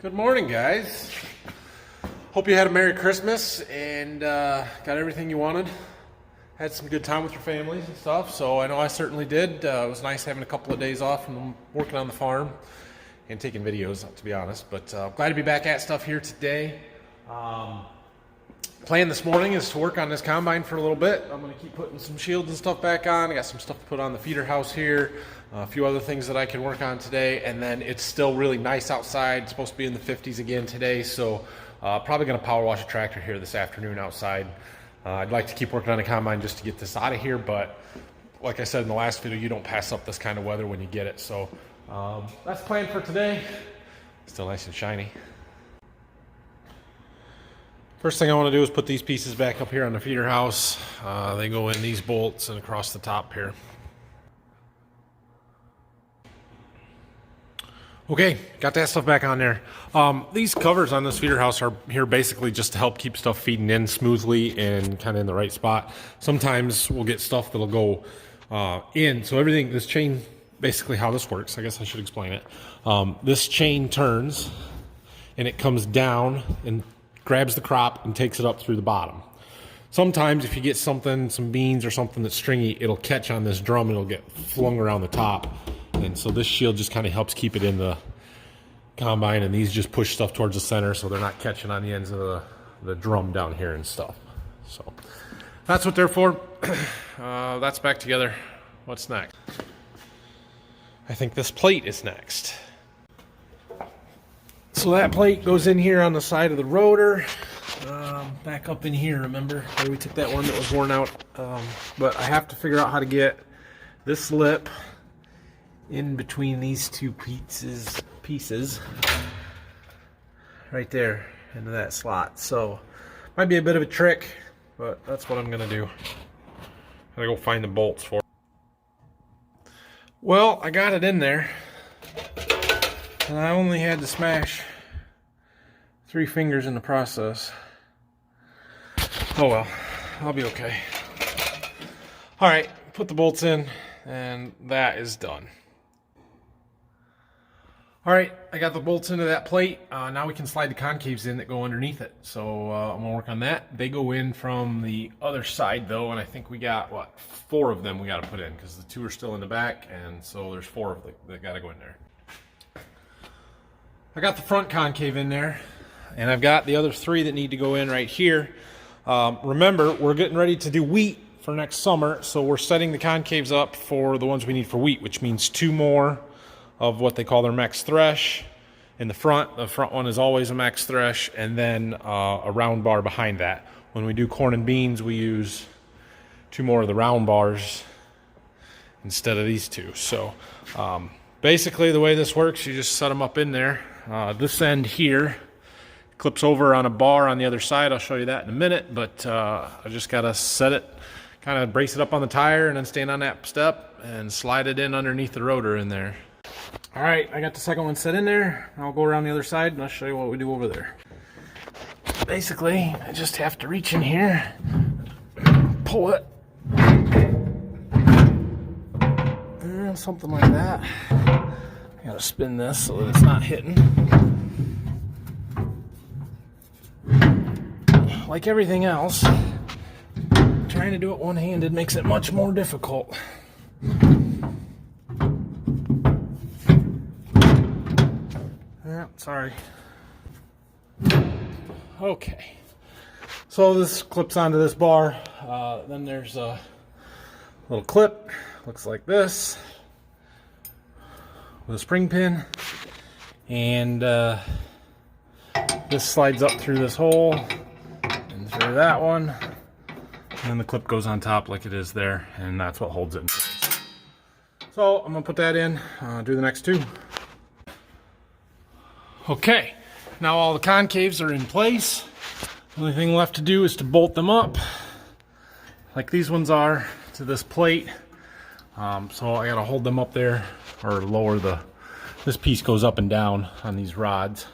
Good morning, guys. Hope you had a Merry Christmas and got everything you wanted. Had some good time with your families and stuff, so I know I certainly did. It was nice having a couple of days off from working on the farm and taking videos, to be honest. But glad to be back at stuff here today. Plan this morning is to work on this combine for a little bit. I'm going to keep putting some shields and stuff back on. I got some stuff to put on the feeder house here. A few other things that I can work on today. And then it's still really nice outside. It's supposed to be in the 50s again today. So probably going to power wash a tractor here this afternoon outside. I'd like to keep working on the combine just to get this out of here. But like I said in the last video, you don't pass up this kind of weather when you get it. So that's the plan for today. Still nice and shiny. First thing I want to do is put these pieces back up here on the feeder house. They go in these bolts and across the top here. Okay, got that stuff back on there. These covers on this feeder house are here basically just to help keep stuff feeding in smoothly and kind of in the right spot. Sometimes we'll get stuff that'll go in. So everything, this chain, basically how this works, I guess I should explain it. This chain turns and it comes down and grabs the crop and takes it up through the bottom. Sometimes if you get something, some beans or something that's stringy, it'll catch on this drum and it'll get flung around the top. And so this shield just kind of helps keep it in the combine, and these just push stuff towards the center so they're not catching on the ends of the drum down here and stuff. So that's what they're for. That's back together. What's next? I think this plate is next. So that plate goes in here on the side of the rotor, back up in here, remember? We took that one that was worn out, but I have to figure out how to get this lip in between these two pieces right there into that slot. So might be a bit of a trick, but that's what I'm gonna do. Gotta go find the bolts for it. Well, I got it in there, and I only had to smash 3 fingers in the process. Oh well, I'll be okay. All right, put the bolts in, and that is done. All right, I got the bolts into that plate. Now we can slide the concaves in that go underneath it. So I'm gonna work on that. They go in from the other side though, and I think we got, what, 4 of them we gotta put in, because the 2 are still in the back, and so there's 4 of them that gotta go in there. I got the front concave in there, and I've got the other 3 that need to go in right here. Remember, we're getting ready to do wheat for next summer, so we're setting the concaves up for the ones we need for wheat, which means 2 more of what they call their max thresh in the front. The front one is always a max thresh, and then a round bar behind that. When we do corn and beans, we use 2 more of the round bars instead of these 2. So basically the way this works, you just set them up in there. This end here clips over on a bar on the other side. I'll show you that in a minute, but I just gotta set it, kind of brace it up on the tire, and then stand on that step and slide it in underneath the rotor in there. All right, I got the second one set in there. I'll go around the other side and I'll show you what we do over there. Basically, I just have to reach in here, pull it, and something like that. I gotta spin this so that it's not hitting. Like everything else, trying to do it one-handed makes it much more difficult. Sorry. Okay. So this clips onto this bar. Then there's a little clip. Looks like this. With a spring pin. And this slides up through this hole and through that one. And then the clip goes on top like it is there. And that's what holds it in place. So I'm going to put that in. Do the next 2. Okay, now all the concaves are in place. The only thing left to do is to bolt them up, like these ones are, to this plate. So I gotta hold them up there, or lower this piece goes up and down on these rods,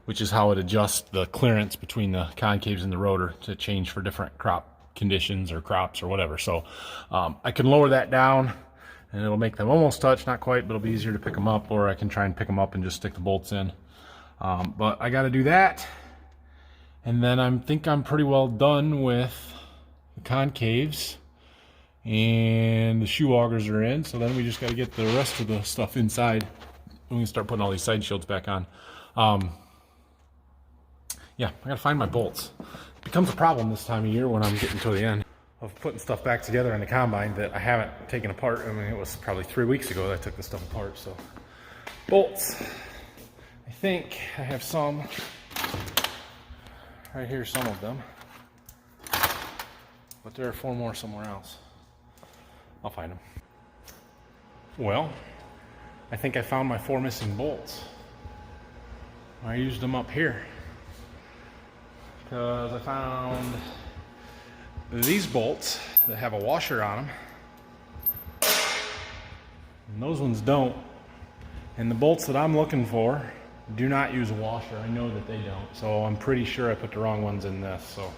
which is how it adjusts the clearance between the concaves and the rotor to change for different crop conditions or crops or whatever. So I can lower that down and it'll make them almost touch, not quite, but it'll be easier to pick them up, or I can try and pick them up and just stick the bolts in. But I got to do that. And then I think I'm pretty well done with the concaves. And the shoe augers are in. So then we just got to get the rest of the stuff inside. And we can start putting all these side shields back on. Yeah, I got to find my bolts. It becomes a problem this time of year when I'm getting to the end of putting stuff back together in the combine that I haven't taken apart. I mean, it was probably 3 weeks ago that I took this stuff apart. So bolts. I think I have some right here, some of them, but there are 4 more somewhere else. I'll find them. Well, I think I found my 4 missing bolts. I used them up here because I found these bolts that have a washer on them, and those ones don't. And the bolts that I'm looking for do not use a washer. I know that they don't, so I'm pretty sure I put the wrong ones in this. So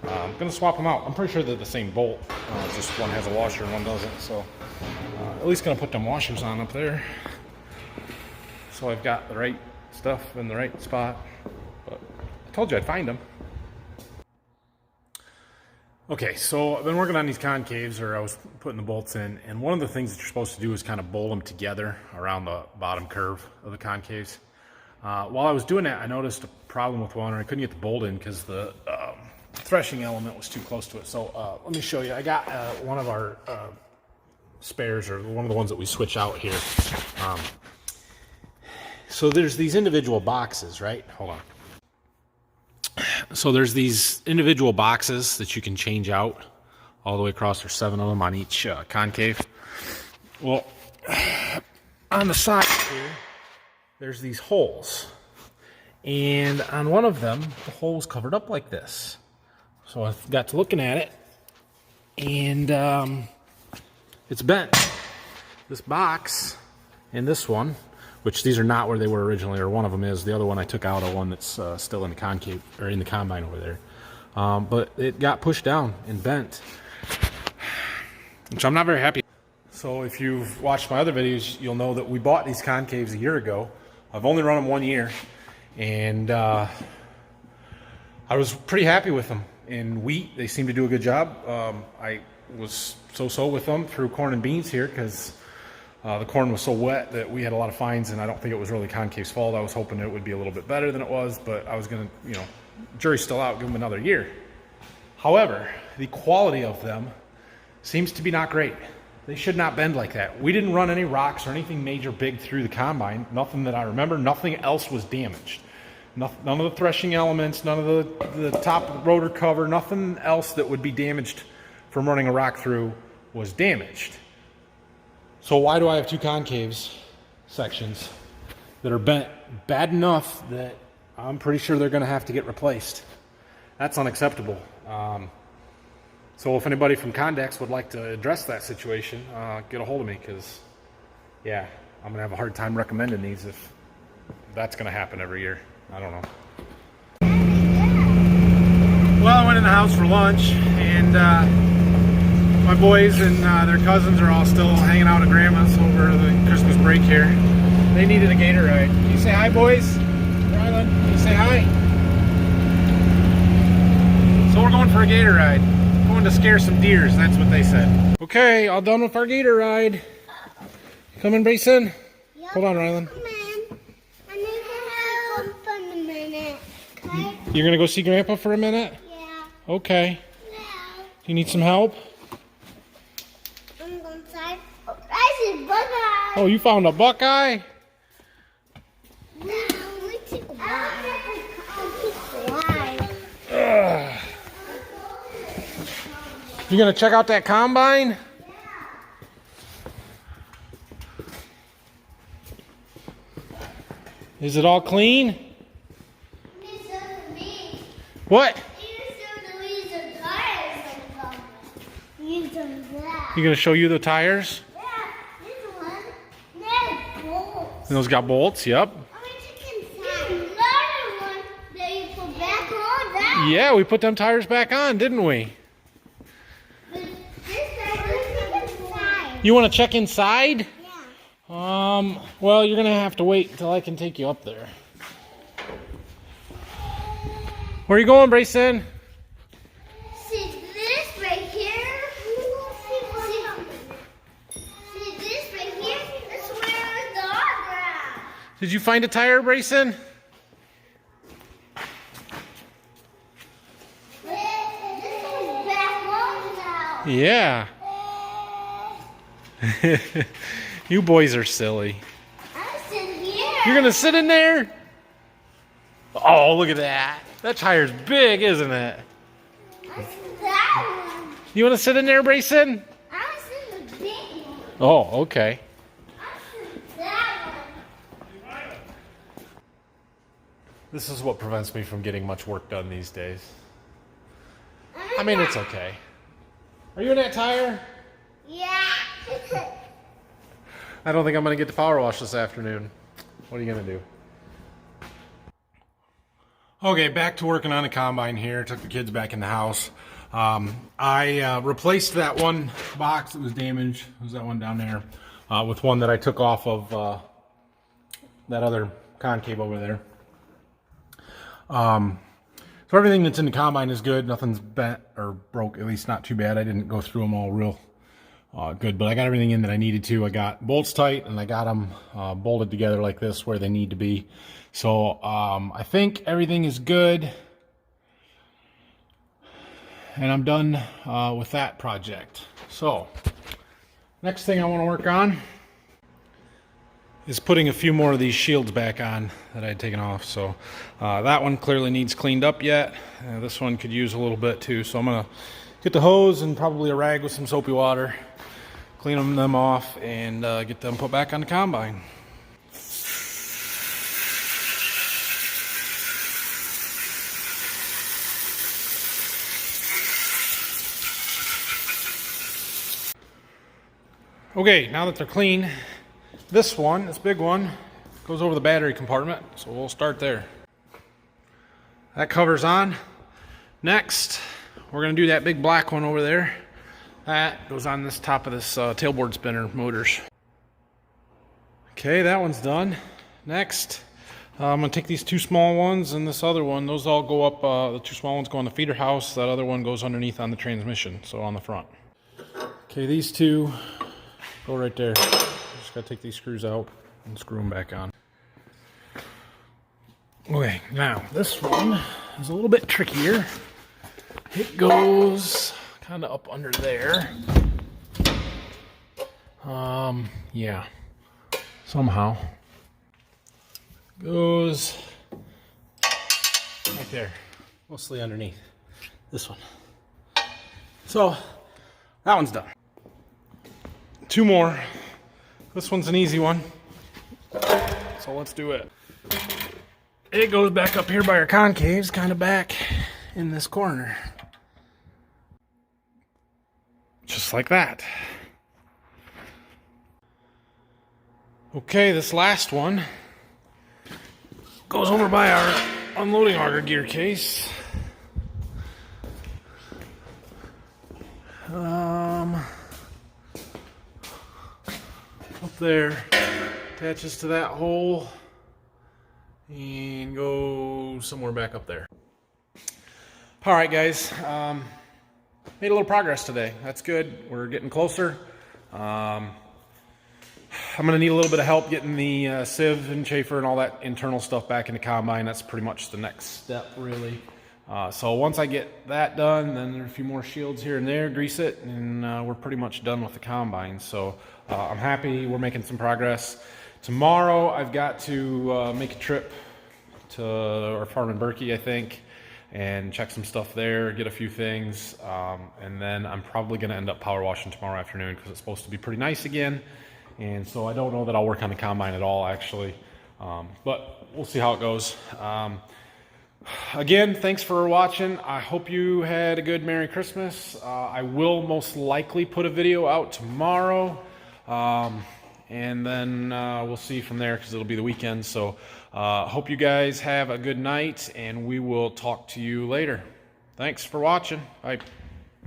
I'm gonna swap them out. I'm pretty sure they're the same bolt, just one has a washer and one doesn't. So at least gonna put them washers on up there, so I've got the right stuff in the right spot. But I told you I'd find them. Okay, so I've been working on these concaves, or I was putting the bolts in, and one of the things that you're supposed to do is kind of bolt them together around the bottom curve of the concaves. While I was doing that, I noticed a problem with one, and I couldn't get the bolt in because the threshing element was too close to it. So let me show you. I got one of our spares, or one of the ones that we switch out here. So there's these individual boxes, right? Hold on. So there's these individual boxes that you can change out all the way across. There's 7 of them on each concave. Well, on the side here, there's these holes. And on one of them, the hole's covered up like this. So I got to looking at it, and it's bent. This box and this one, which these are not where they were originally, or one of them is. The other one I took out, one that's still in the concave, or in the combine over there. But it got pushed down and bent, which I'm not very happy. So if you've watched my other videos, you'll know that we bought these concaves a year ago. I've only run them 1 year, and I was pretty happy with them. In wheat, they seem to do a good job. I was so-so with them through corn and beans here, because the corn was so wet that we had a lot of fines, and I don't think it was really concave's fault. I was hoping it would be a little bit better than it was, but I was going to, jury's still out, give them another year. However, the quality of them seems to be not great. They should not bend like that. We didn't run any rocks or anything major big through the combine. Nothing that I remember. Nothing else was damaged. None of the threshing elements, none of the top rotor cover, nothing else that would be damaged from running a rock through was damaged. So why do I have 2 concaves sections that are bent bad enough that I'm pretty sure they're going to have to get replaced? That's unacceptable. So if anybody from Condex would like to address that situation, get a hold of me, because, yeah, I'm going to have a hard time recommending these if that's going to happen every year. I don't know. Well, I went in the house for lunch, and my boys and their cousins are all still hanging out at Grandma's over the Christmas break here. They needed a gator ride. Can you say hi, boys? Rylan, can you say hi? So we're going for a gator ride. Going to scare some deers, that's what they said. Okay, all done with our gator ride. Coming, Brayson? Yep. Hold on, Rylan. Come on. I need to help for a minute, okay? You're gonna go see Grandpa for a minute? Yeah. Okay. Yeah. You need some help? I'm going inside. Oh, I see Buckeye. Oh, you found a buckeye? No, we took a why. Ugh. You gonna check out that combine? Is it all clean? What? You gonna show you the tires? Yeah, this one. There's bolts. And those got bolts, yep. Yeah, we put them tires back on, didn't we? You want to check inside? Yeah. Well, you're gonna have to wait until I can take you up there. Where are you going, Brayson? See this right here? See this right here? That's where the autograph. Did you find a tire, Brayson? This is back home now. Yeah. You boys are silly. I'm sitting here. You're gonna sit in there? Oh, look at that. That tire's big, isn't it? I'm sitting that one. You wanna sit in there, Brayson? I'm sitting the big one. Oh, okay. I'm sitting that one. This is what prevents me from getting much work done these days. I'm I mean, it's okay. Are you in that tire? Yeah. I don't think I'm gonna get to power wash this afternoon. What are you gonna do? Okay, back to working on the combine here. Took the kids back in the house. I replaced that one box that was damaged. It was that one down there with one that I took off of that other concave over there. So everything that's in the combine is good. Nothing's bent or broke, at least not too bad. I didn't go through them all real good, but I got everything in that I needed to. I got bolts tight and I got them bolted together like this where they need to be. So I think everything is good. And I'm done with that project. So next thing I want to work on is putting a few more of these shields back on that I had taken off. So that one clearly needs cleaned up yet. This one could use a little bit too. So I'm gonna get the hose and probably a rag with some soapy water, clean them off, and get them put back on the combine. Okay, now that they're clean, this big one, goes over the battery compartment, so we'll start there. That cover's on. Next, we're gonna do that big black one over there. That goes on this top of this tailboard spinner motors. Okay, that one's done. Next, I'm gonna take these two small ones and this other one. Those all go up, the two small ones go on the feeder house. That other one goes underneath on the transmission, so on the front. Okay, these two go right there. Just gotta take these screws out and screw them back on. Okay, now this one is a little bit trickier. It goes kind of up under there. Yeah, somehow. Goes right there, mostly underneath this one. So that one's done. Two more. This one's an easy one. So let's do it. It goes back up here by our concaves, kind of back in this corner. Just like that. Okay, this last one goes over by our unloading auger gear case. Up there, attaches to that hole and goes somewhere back up there. All right, guys, made a little progress today. That's good. We're getting closer. I'm gonna need a little bit of help getting the sieve and chafer and all that internal stuff back in the combine. That's pretty much the next step, really. So once I get that done, then there are a few more shields here and there, grease it, and we're pretty much done with the combine. So I'm happy we're making some progress. Tomorrow I've got to make a trip to our farm in Berkey, I think, and check some stuff there, get a few things, and then I'm probably going to end up power washing tomorrow afternoon because it's supposed to be pretty nice again. And so I don't know that I'll work on the combine at all, actually, but we'll see how it goes. Again, thanks for watching. I hope you had a good Merry Christmas. I will most likely put a video out tomorrow, and then we'll see from there because it'll be the weekend. So hope you guys have a good night, and we will talk to you later. Thanks for watching. Bye.